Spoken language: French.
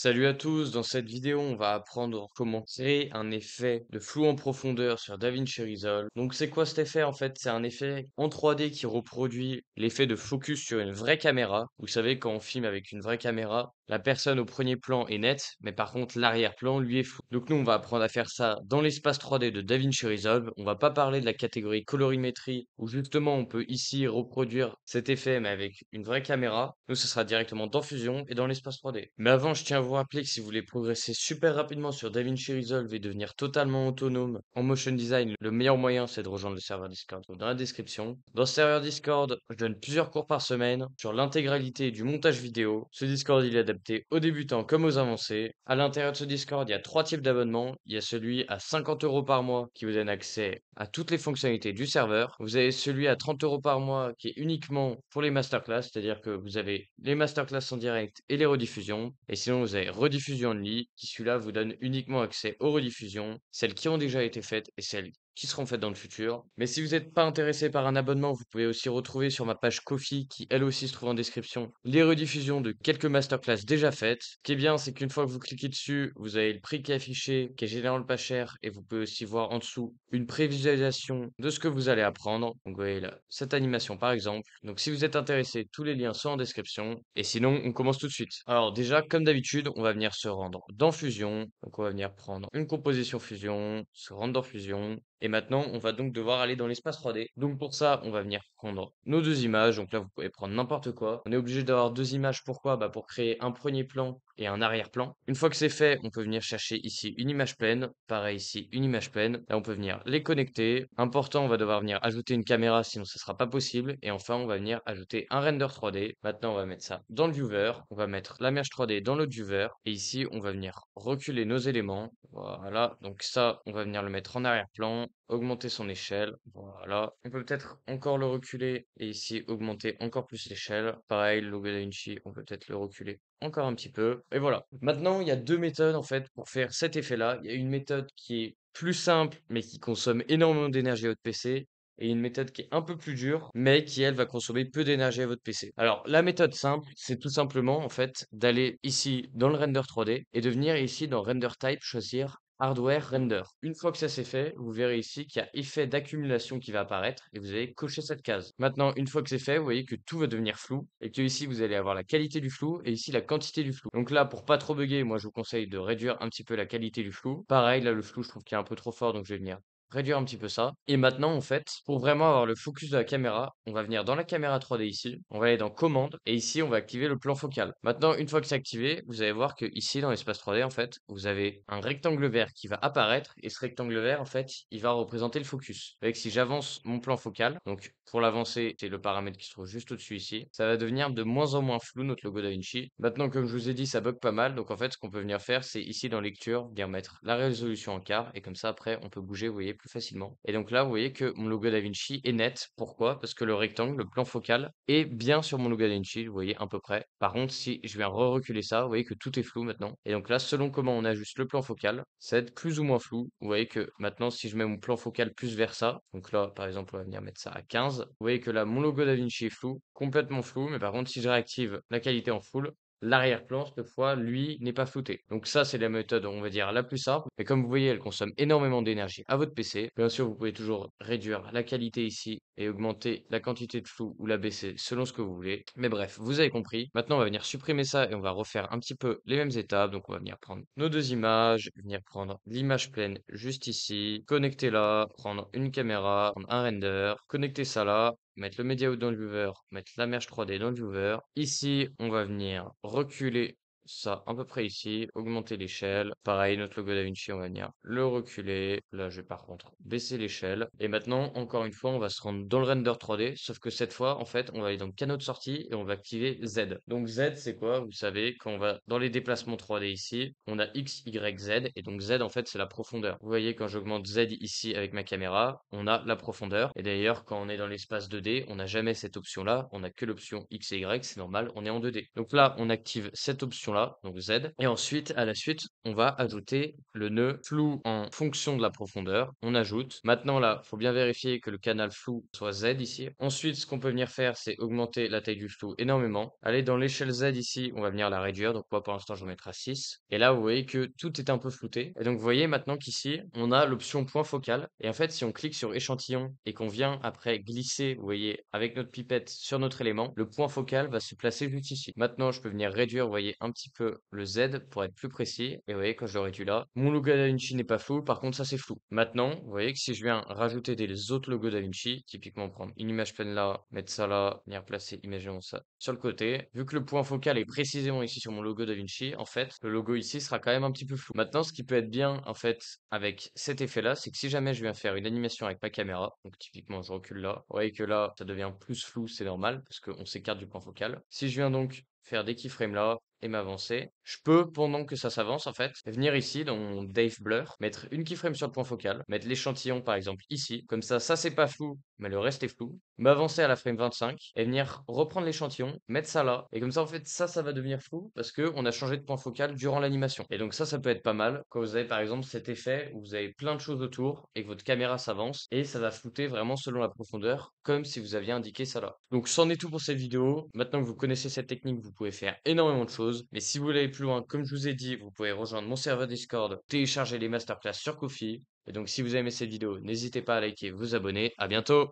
Salut à tous, dans cette vidéo on va apprendre comment créer un effet de flou en profondeur sur DaVinci Resolve. Donc c'est quoi cet effet en fait? C'est un effet en 3D qui reproduit l'effet de focus sur une vraie caméra. Vous savez quand on filme avec une vraie caméra, la personne au premier plan est nette, mais par contre l'arrière-plan lui est flou. Donc nous on va apprendre à faire ça dans l'espace 3D de DaVinci Resolve. On va pas parler de la catégorie colorimétrie où justement on peut ici reproduire cet effet mais avec une vraie caméra. Nous ce sera directement dans Fusion et dans l'espace 3D. Mais avant je tiens à vous rappeler que si vous voulez progresser super rapidement sur DaVinci Resolve et devenir totalement autonome en motion design, le meilleur moyen c'est de rejoindre le serveur Discord dans la description. Dans ce serveur Discord, je donne plusieurs cours par semaine sur l'intégralité du montage vidéo. Ce Discord il est adapté aux débutants comme aux avancés. À l'intérieur de ce Discord, il y a trois types d'abonnements. Il y a celui à 50 € par mois qui vous donne accès à toutes les fonctionnalités du serveur. Vous avez celui à 30 € par mois qui est uniquement pour les masterclass, c'est-à-dire que vous avez les masterclass en direct et les rediffusions. Et sinon, vous avez rediffusion only, qui celui-là vous donne uniquement accès aux rediffusions, celles qui ont déjà été faites et celles qui seront faites dans le futur. Mais si vous n'êtes pas intéressé par un abonnement, vous pouvez aussi retrouver sur ma page Ko-fi, qui elle aussi se trouve en description, les rediffusions de quelques masterclass déjà faites. Ce qui est bien, c'est qu'une fois que vous cliquez dessus, vous avez le prix qui est affiché, qui est généralement pas cher, et vous pouvez aussi voir en dessous une prévisualisation de ce que vous allez apprendre. Donc vous voyez là, cette animation par exemple. Donc si vous êtes intéressé, tous les liens sont en description. Et sinon, on commence tout de suite. Alors déjà, comme d'habitude, on va venir se rendre dans Fusion. Donc on va venir prendre une composition Fusion, se rendre dans Fusion. Et maintenant, on va donc devoir aller dans l'espace 3D. Donc pour ça, on va venir prendre nos deux images. Donc là, vous pouvez prendre n'importe quoi. On est obligé d'avoir deux images. Pourquoi? Bah pour créer un premier plan et un arrière-plan. Une fois que c'est fait, on peut venir chercher ici une image pleine. Pareil ici, une image pleine. Là, on peut venir les connecter. Important, on va devoir venir ajouter une caméra, sinon ce sera pas possible. Et enfin, on va venir ajouter un render 3D. Maintenant, on va mettre ça dans le viewer. On va mettre la merge 3D dans l'autre viewer. Et ici, on va venir reculer nos éléments. Voilà. Donc ça, on va venir le mettre en arrière-plan, augmenter son échelle. Voilà. On peut peut-être encore le reculer et ici augmenter encore plus l'échelle. Pareil, le logo DaVinci, on peut peut-être le reculer encore un petit peu. Et voilà. Maintenant, il y a deux méthodes en fait pour faire cet effet-là. Il y a une méthode qui est plus simple mais qui consomme énormément d'énergie à votre PC et une méthode qui est un peu plus dure, mais qui, elle, va consommer peu d'énergie à votre PC. Alors, la méthode simple, c'est tout simplement, en fait, d'aller ici dans le render 3D et de venir ici dans Render Type, choisir Hardware Render. Une fois que ça c'est fait, vous verrez ici qu'il y a effet d'accumulation qui va apparaître et vous allez cocher cette case. Maintenant, une fois que c'est fait, vous voyez que tout va devenir flou et que ici vous allez avoir la qualité du flou et ici la quantité du flou. Donc là, pour pas trop bugger, moi je vous conseille de réduire un petit peu la qualité du flou. Pareil, là le flou, je trouve qu'il est un peu trop fort, donc je vais venir réduire un petit peu ça. Et maintenant, en fait, pour vraiment avoir le focus de la caméra, on va venir dans la caméra 3D ici, on va aller dans commande, et ici, on va activer le plan focal. Maintenant, une fois que c'est activé, vous allez voir que ici, dans l'espace 3D, en fait, vous avez un rectangle vert qui va apparaître, et ce rectangle vert, en fait, il va représenter le focus. Avec si j'avance mon plan focal, donc pour l'avancer, c'est le paramètre qui se trouve juste au-dessus ici, ça va devenir de moins en moins flou notre logo DaVinci. Maintenant, comme je vous ai dit, ça bug pas mal, donc en fait, ce qu'on peut venir faire, c'est ici dans lecture, venir mettre la résolution en quart, et comme ça, après, on peut bouger, vous voyez, plus facilement. Et donc là, vous voyez que mon logo DaVinci est net. Pourquoi? Parce que le rectangle, le plan focal, est bien sur mon logo DaVinci, vous voyez, à peu près. Par contre, si je viens re-reculer ça, vous voyez que tout est flou maintenant. Et donc là, selon comment on ajuste le plan focal, ça va être plus ou moins flou. Vous voyez que maintenant, si je mets mon plan focal plus vers ça, donc là, par exemple, on va venir mettre ça à 15, vous voyez que là, mon logo DaVinci est flou, complètement flou, mais par contre, si je réactive la qualité en full, l'arrière-plan, cette fois, lui, n'est pas flouté. Donc ça, c'est la méthode, on va dire, la plus simple. Mais comme vous voyez, elle consomme énormément d'énergie à votre PC. Bien sûr, vous pouvez toujours réduire la qualité ici et augmenter la quantité de flou ou la baisser selon ce que vous voulez. Mais bref, vous avez compris. Maintenant, on va venir supprimer ça et on va refaire un petit peu les mêmes étapes. Donc on va venir prendre nos deux images, venir prendre l'image pleine juste ici, connecter là, prendre une caméra, prendre un render, connecter ça là, mettre le media out dans le viewer, mettre la merge 3D dans le viewer. Ici, on va venir reculer ça à peu près ici, augmenter l'échelle. Pareil, notre logo DaVinci, on va venir le reculer. Là, je vais par contre baisser l'échelle. Et maintenant, encore une fois, on va se rendre dans le render 3D, sauf que cette fois, en fait, on va aller dans le canot de sortie et on va activer Z. Donc Z, c'est quoi? Vous savez, quand on va dans les déplacements 3D ici, on a X, Y, Z, et donc Z, en fait, c'est la profondeur. Vous voyez, quand j'augmente Z ici avec ma caméra, on a la profondeur. Et d'ailleurs, quand on est dans l'espace 2D, on n'a jamais cette option-là, on n'a que l'option X et Y, c'est normal, on est en 2D. Donc là, on active cette option-là là, donc Z. Et ensuite, à la suite, on va ajouter le nœud flou en fonction de la profondeur. On ajoute. Maintenant là, faut bien vérifier que le canal flou soit Z ici. Ensuite, ce qu'on peut venir faire, c'est augmenter la taille du flou énormément. Aller dans l'échelle Z ici, on va venir la réduire. Donc moi, pour l'instant, je vais mettre à 6. Et là, vous voyez que tout est un peu flouté. Et donc, vous voyez maintenant qu'ici, on a l'option point focal. Et en fait, si on clique sur échantillon et qu'on vient après glisser, vous voyez, avec notre pipette sur notre élément, le point focal va se placer juste ici. Maintenant, je peux venir réduire, vous voyez, un petit peu le Z pour être plus précis. Et vous voyez, quand je le réduis là, mon logo DaVinci n'est pas flou. Par contre, ça, c'est flou. Maintenant, vous voyez que si je viens rajouter des autres logos DaVinci, typiquement prendre une image pleine là, mettre ça là, venir placer, imaginons ça sur le côté, vu que le point focal est précisément ici sur mon logo DaVinci, en fait, le logo ici sera quand même un petit peu flou. Maintenant, ce qui peut être bien, en fait, avec cet effet-là, c'est que si jamais je viens faire une animation avec ma caméra, donc typiquement je recule là, vous voyez que là, ça devient plus flou, c'est normal, parce qu'on s'écarte du point focal. Si je viens donc faire des keyframes là et m'avancer, je peux, pendant que ça s'avance, en fait, venir ici dans mon Dave Blur, mettre une keyframe sur le point focal, mettre l'échantillon par exemple ici, comme ça c'est pas flou, mais le reste est flou, m'avancer à la frame 25 et venir reprendre l'échantillon, mettre ça là, et comme ça en fait ça va devenir flou parce que on a changé de point focal durant l'animation. Et donc ça peut être pas mal quand vous avez par exemple cet effet où vous avez plein de choses autour et que votre caméra s'avance et ça va flouter vraiment selon la profondeur, comme si vous aviez indiqué ça là. Donc c'en est tout pour cette vidéo. Maintenant que vous connaissez cette technique, vous pouvez faire énormément de choses. Mais si vous voulez aller plus loin, comme je vous ai dit, vous pouvez rejoindre mon serveur Discord, télécharger les masterclass sur Ko-fi. Et donc si vous avez aimé cette vidéo, n'hésitez pas à liker, vous abonner. À bientôt!